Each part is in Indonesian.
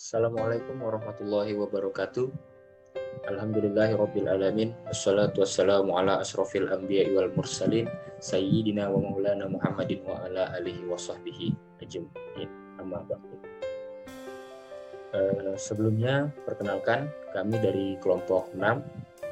Assalamualaikum warahmatullahi wabarakatuh. Alhamdulillahirabbil alamin. Wassalatu wassalamu ala asrofil anbiya'i wal mursalin sayyidina wa maulana Muhammadin wa ala alihi wa sahbihi ajma'in. Amma ba'du. Sebelumnya perkenalkan kami dari kelompok 6.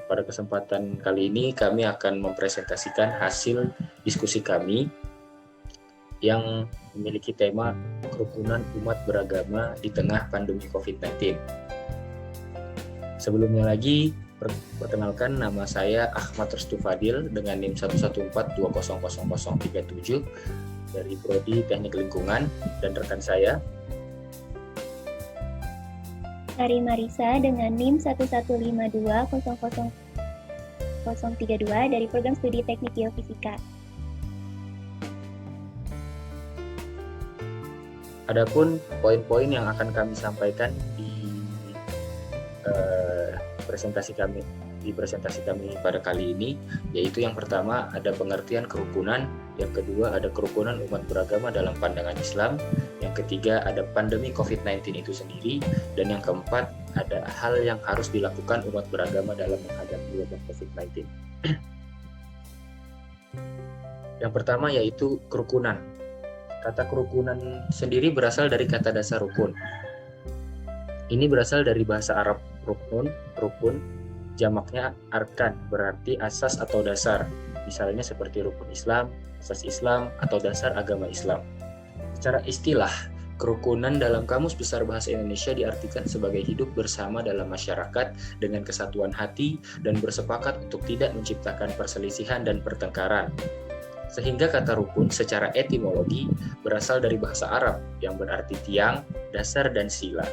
Pada kesempatan kali ini kami akan mempresentasikan hasil diskusi kami yang memiliki tema kerukunan umat beragama di tengah pandemi COVID-19. Sebelumnya lagi, perkenalkan nama saya Ahmad Restu Fadil dengan NIM 114200037 dari Prodi Teknik Lingkungan, dan rekan saya Sari Marisa dengan NIM 115200032 dari Program Studi Teknik Geofisika. Adapun poin-poin yang akan kami sampaikan di presentasi kami pada kali ini, yaitu yang pertama ada pengertian kerukunan, yang kedua ada kerukunan umat beragama dalam pandangan Islam, yang ketiga ada pandemi COVID-19 itu sendiri, dan yang keempat ada hal yang harus dilakukan umat beragama dalam menghadapi wabah COVID-19. Yang pertama yaitu kerukunan. Kata kerukunan sendiri berasal dari kata dasar rukun. Ini berasal dari bahasa Arab rukun, jamaknya arkan, berarti asas atau dasar. Misalnya seperti rukun Islam, asas Islam, atau dasar agama Islam. Secara istilah, kerukunan dalam Kamus Besar Bahasa Indonesia diartikan sebagai hidup bersama dalam masyarakat dengan kesatuan hati dan bersepakat untuk tidak menciptakan perselisihan dan pertengkaran. Sehingga kata rukun secara etimologi berasal dari bahasa Arab yang berarti tiang, dasar, dan sila.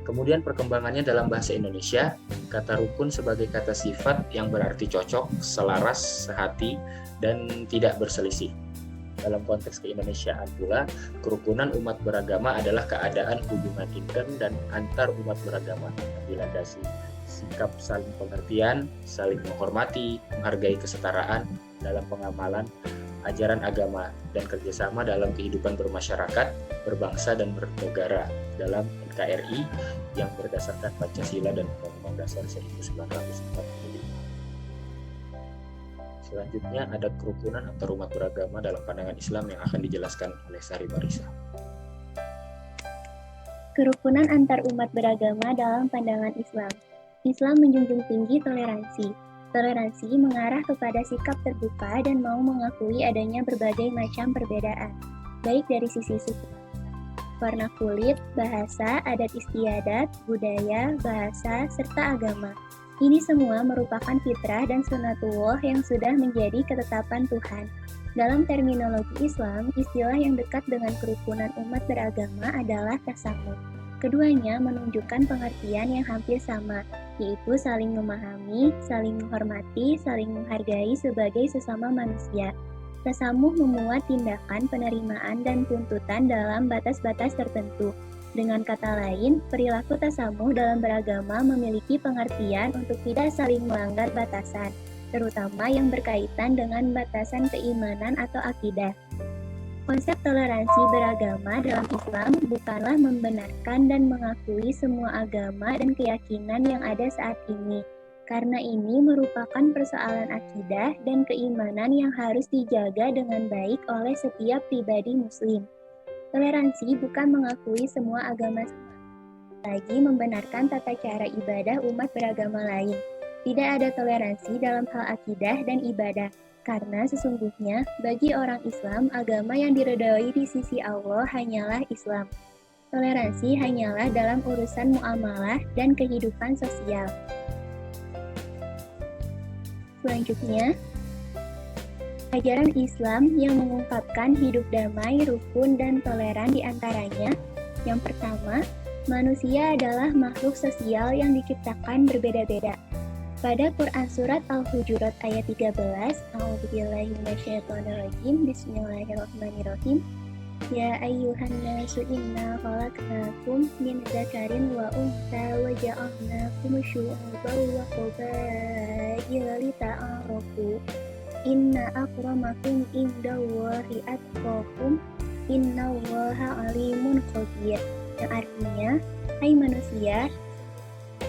Kemudian perkembangannya dalam bahasa Indonesia, kata rukun sebagai kata sifat yang berarti cocok, selaras, sehati, dan tidak berselisih. Dalam konteks keindonesiaan pula, kerukunan umat beragama adalah keadaan hubungan intern dan antar umat beragama yang dilandasi sikap saling pengertian, saling menghormati, menghargai kesetaraan dalam pengamalan ajaran agama, dan kerjasama dalam kehidupan bermasyarakat, berbangsa, dan bernegara dalam NKRI yang berdasarkan Pancasila dan Undang-Undang Dasar 1945. Selanjutnya ada kerukunan antar umat beragama dalam pandangan Islam yang akan dijelaskan oleh Sari Marisa. Kerukunan antar umat beragama dalam pandangan Islam. Islam menjunjung tinggi toleransi. Toleransi mengarah kepada sikap terbuka dan mau mengakui adanya berbagai macam perbedaan, baik dari sisi suku, warna kulit, bahasa, adat istiadat, budaya, bahasa, serta agama. Ini semua merupakan fitrah dan sunatullah yang sudah menjadi ketetapan Tuhan. Dalam terminologi Islam, istilah yang dekat dengan kerukunan umat beragama adalah tasamuh. Keduanya menunjukkan pengertian yang hampir sama, yaitu saling memahami, saling menghormati, saling menghargai sebagai sesama manusia. Tasamuh memuat tindakan penerimaan dan tuntutan dalam batas-batas tertentu. Dengan kata lain, perilaku tasamuh dalam beragama memiliki pengertian untuk tidak saling melanggar batasan, terutama yang berkaitan dengan batasan keimanan atau akidah. Konsep toleransi beragama dalam Islam bukanlah membenarkan dan mengakui semua agama dan keyakinan yang ada saat ini, karena ini merupakan persoalan akidah dan keimanan yang harus dijaga dengan baik oleh setiap pribadi muslim. Toleransi bukan mengakui semua agama sama, lagi membenarkan tata cara ibadah umat beragama lain. Tidak ada toleransi dalam hal akidah dan ibadah. Karena sesungguhnya, bagi orang Islam, agama yang diridhoi di sisi Allah hanyalah Islam. Toleransi hanyalah dalam urusan muamalah dan kehidupan sosial. Selanjutnya, ajaran Islam yang mengungkapkan hidup damai, rukun, dan toleran di antaranya. Yang pertama, manusia adalah makhluk sosial yang diciptakan berbeda-beda. Pada Quran Surat Al-Hujurat ayat 13, A'udzubillahi minasyaitonirrajim, Bismillahirrahmanirrahim. Ya ayyuhan nasu inna khalaqnakum min dzakarin wa untha wa ja'alnakum syu'uban wa qabaila lita'arafu. Inna akramakum indallahi atqakum, innallaha alimun khabir. Yang artinya, Hai manusia,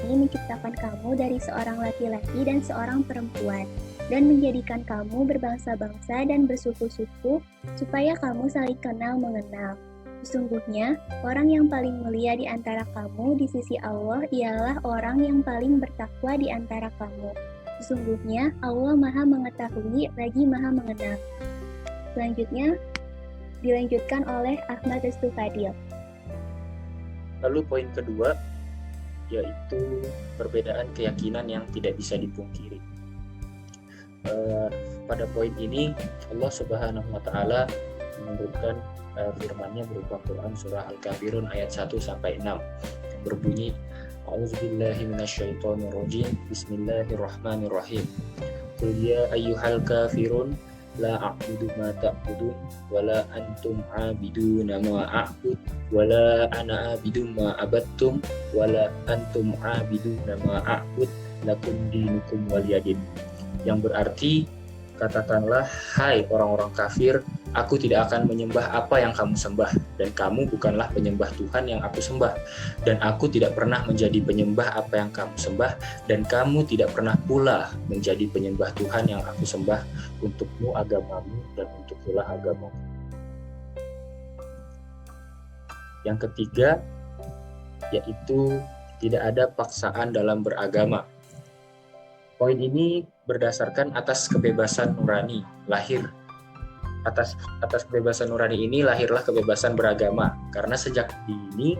ini menciptakan kamu dari seorang laki-laki dan seorang perempuan, dan menjadikan kamu berbangsa-bangsa dan bersuku-suku, supaya kamu saling kenal mengenal. Sesungguhnya, orang yang paling mulia di antara kamu di sisi Allah ialah orang yang paling bertakwa di antara kamu. Sesungguhnya, Allah Maha Mengetahui lagi Maha Mengenal. Selanjutnya, dilanjutkan oleh Ahmad Estufadil. Lalu poin kedua, yaitu perbedaan keyakinan yang tidak bisa dipungkiri. Pada poin ini Allah Subhanahu wa taala memberikan firman-Nya berupa Quran surah Al-Kafirun ayat 1 sampai 6 yang berbunyi A'udzubillahi minasyaitonirrajim. Bismillahirrahmanirrahim. Qul ya ayyuhal kafirun la a'budu ma ta'budun wala antum 'abiduna ma a'bud wala ana 'abidu ma abattum wala antum 'abiduna ma a'bud lakum dinukum waliyadin. Yang berarti, katakanlah, hai orang-orang kafir, aku tidak akan menyembah apa yang kamu sembah, dan kamu bukanlah penyembah Tuhan yang aku sembah, dan aku tidak pernah menjadi penyembah apa yang kamu sembah, dan kamu tidak pernah pula menjadi penyembah Tuhan yang aku sembah. Untukmu agamamu dan untuk pula agamamu. Yang ketiga, yaitu tidak ada paksaan dalam beragama. Poin ini berdasarkan atas kebebasan nurani lahir. Atas kebebasan nurani ini lahirlah kebebasan beragama. Karena sejak dini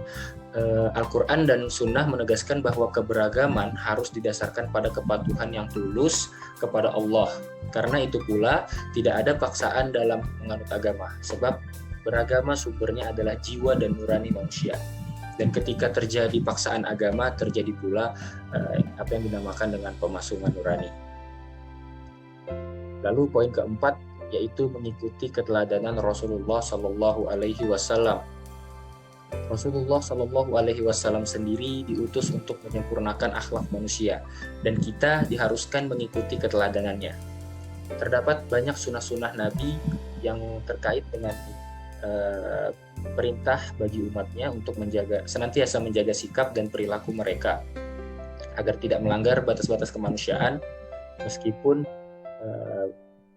Al-Quran dan Sunnah menegaskan bahwa keberagaman harus didasarkan pada kepatuhan yang tulus kepada Allah. Karena itu pula tidak ada paksaan dalam menganut agama. Sebab beragama sumbernya adalah jiwa dan nurani manusia. Dan ketika terjadi paksaan agama, terjadi pula apa yang dinamakan dengan pemasungan nurani. Lalu poin keempat, yaitu mengikuti keteladanan Rasulullah Shallallahu Alaihi Wasallam. Rasulullah Shallallahu Alaihi Wasallam sendiri diutus untuk menyempurnakan akhlak manusia, dan kita diharuskan mengikuti keteladanannya. Terdapat banyak sunnah-sunnah Nabi yang terkait dengan perintah bagi umatnya untuk senantiasa menjaga sikap dan perilaku mereka agar tidak melanggar batas-batas kemanusiaan meskipun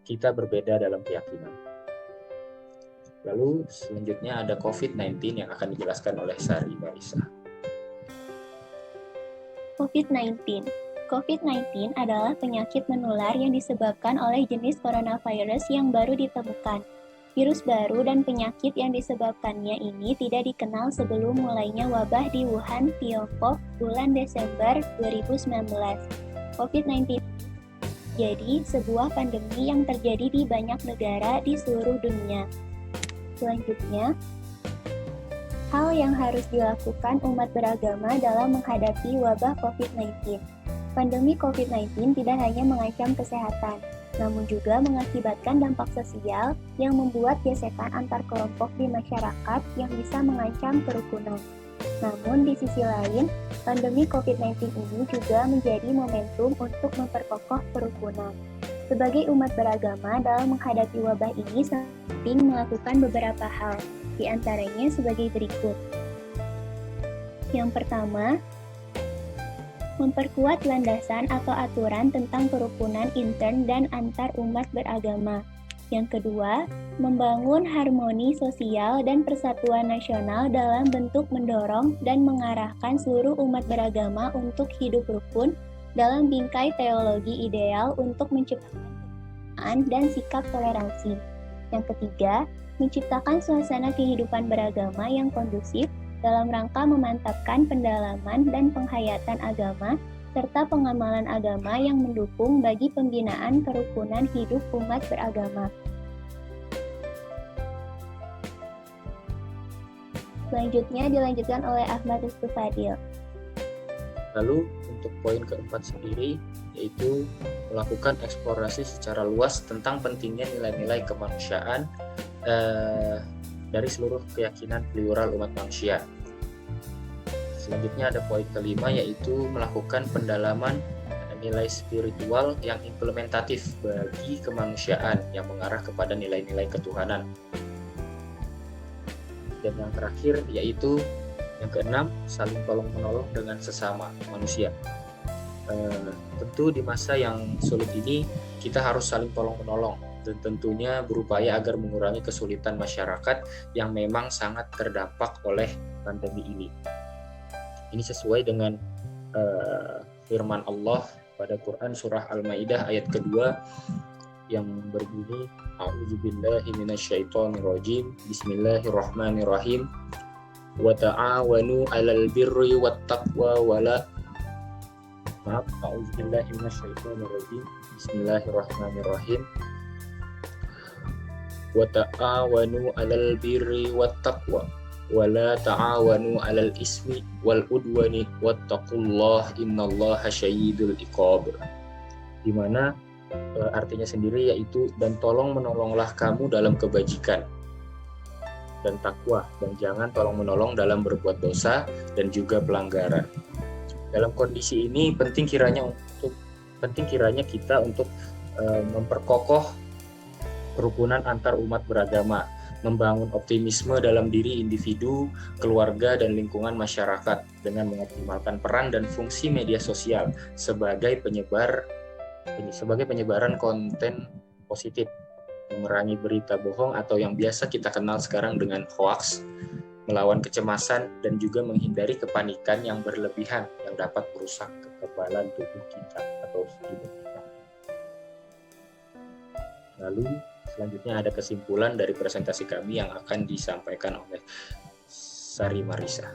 kita berbeda dalam keyakinan. Lalu selanjutnya ada COVID-19 yang akan dijelaskan oleh Sari Marisa. COVID-19 adalah penyakit menular yang disebabkan oleh jenis coronavirus yang baru ditemukan. Virus baru dan penyakit yang disebabkannya ini tidak dikenal sebelum mulainya wabah di Wuhan, Tiongkok, bulan Desember 2019. COVID-19 jadi sebuah pandemi yang terjadi di banyak negara di seluruh dunia. Selanjutnya, hal yang harus dilakukan umat beragama dalam menghadapi wabah COVID-19. Pandemi COVID-19 tidak hanya mengancam kesehatan, namun juga mengakibatkan dampak sosial yang membuat gesekan antar kelompok di masyarakat yang bisa mengancam kerukunan. Namun di sisi lain, pandemi COVID-19 ini juga menjadi momentum untuk memperkokoh kerukunan. Sebagai umat beragama dalam menghadapi wabah ini penting melakukan beberapa hal, di antaranya sebagai berikut. Yang pertama, memperkuat landasan atau aturan tentang kerukunan intern dan antar umat beragama. Yang kedua, membangun harmoni sosial dan persatuan nasional dalam bentuk mendorong dan mengarahkan seluruh umat beragama untuk hidup rukun dalam bingkai teologi ideal untuk menciptakan kebersamaan dan sikap toleransi. Yang ketiga, menciptakan suasana kehidupan beragama yang kondusif dalam rangka memantapkan pendalaman dan penghayatan agama serta pengamalan agama yang mendukung bagi pembinaan kerukunan hidup umat beragama. Selanjutnya dilanjutkan oleh Ahmad Estufadil. Lalu untuk poin keempat sendiri, yaitu melakukan eksplorasi secara luas tentang pentingnya nilai-nilai kemanusiaan dari seluruh keyakinan plural umat manusia. Selanjutnya ada poin kelima, yaitu melakukan pendalaman nilai spiritual yang implementatif bagi kemanusiaan yang mengarah kepada nilai-nilai ketuhanan. Dan yang terakhir yaitu Yang keenam, saling tolong-menolong dengan sesama manusia. Tentu di masa yang sulit ini kita harus saling tolong-menolong dan tentunya berupaya agar mengurangi kesulitan masyarakat yang memang sangat terdampak oleh pandemi ini. Ini sesuai dengan firman Allah pada Quran surah Al-Maidah ayat kedua yang berbunyi A'udzubillahi minasyaitonirrajim. Bismillahirrahmanirrahim. Wa ta'awanu 'alal birri wattaqwa wala A'udzubillahi minasyaitonirrajim. Bismillahirrahmanirrahim. Wa ta'awanu 'alal birri wattaqwa wala ta'awanu 'alal ismi wal udwani wattaqullaha innallaha syadidul iqab. Di mana artinya sendiri yaitu dan tolong menolonglah kamu dalam kebajikan dan takwa dan jangan tolong menolong dalam berbuat dosa dan juga pelanggaran. Dalam kondisi ini penting kiranya kita untuk memperkokoh kerukunan antar umat beragama, membangun optimisme dalam diri individu, keluarga dan lingkungan masyarakat dengan mengoptimalkan peran dan fungsi media sosial sebagai penyebaran konten positif, memerangi berita bohong atau yang biasa kita kenal sekarang dengan hoax, melawan kecemasan dan juga menghindari kepanikan yang berlebihan yang dapat merusak kekebalan tubuh kita atau tubuh kita. Lalu selanjutnya ada kesimpulan dari presentasi kami yang akan disampaikan oleh Sari Marisa.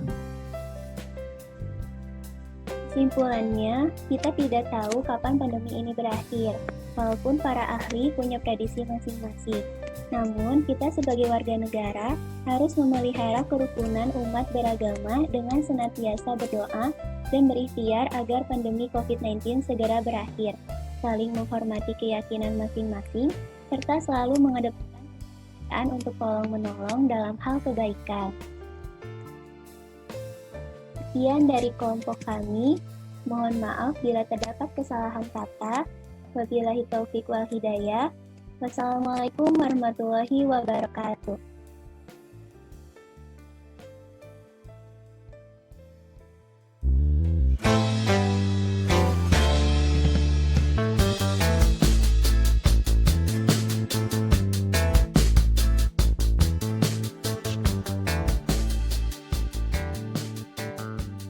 Kesimpulannya, kita tidak tahu kapan pandemi ini berakhir, walaupun para ahli punya prediksi masing-masing. Namun, kita sebagai warga negara harus memelihara kerukunan umat beragama dengan senantiasa berdoa dan berikhtiar agar pandemi COVID-19 segera berakhir, saling menghormati keyakinan masing-masing, serta selalu mengedepankan kebiasaan untuk tolong-menolong dalam hal kebaikan. Sekian dari kelompok kami. Mohon maaf bila terdapat kesalahan kata. Wabillahi taufiq wal hidayah. Wassalamualaikum warahmatullahi wabarakatuh.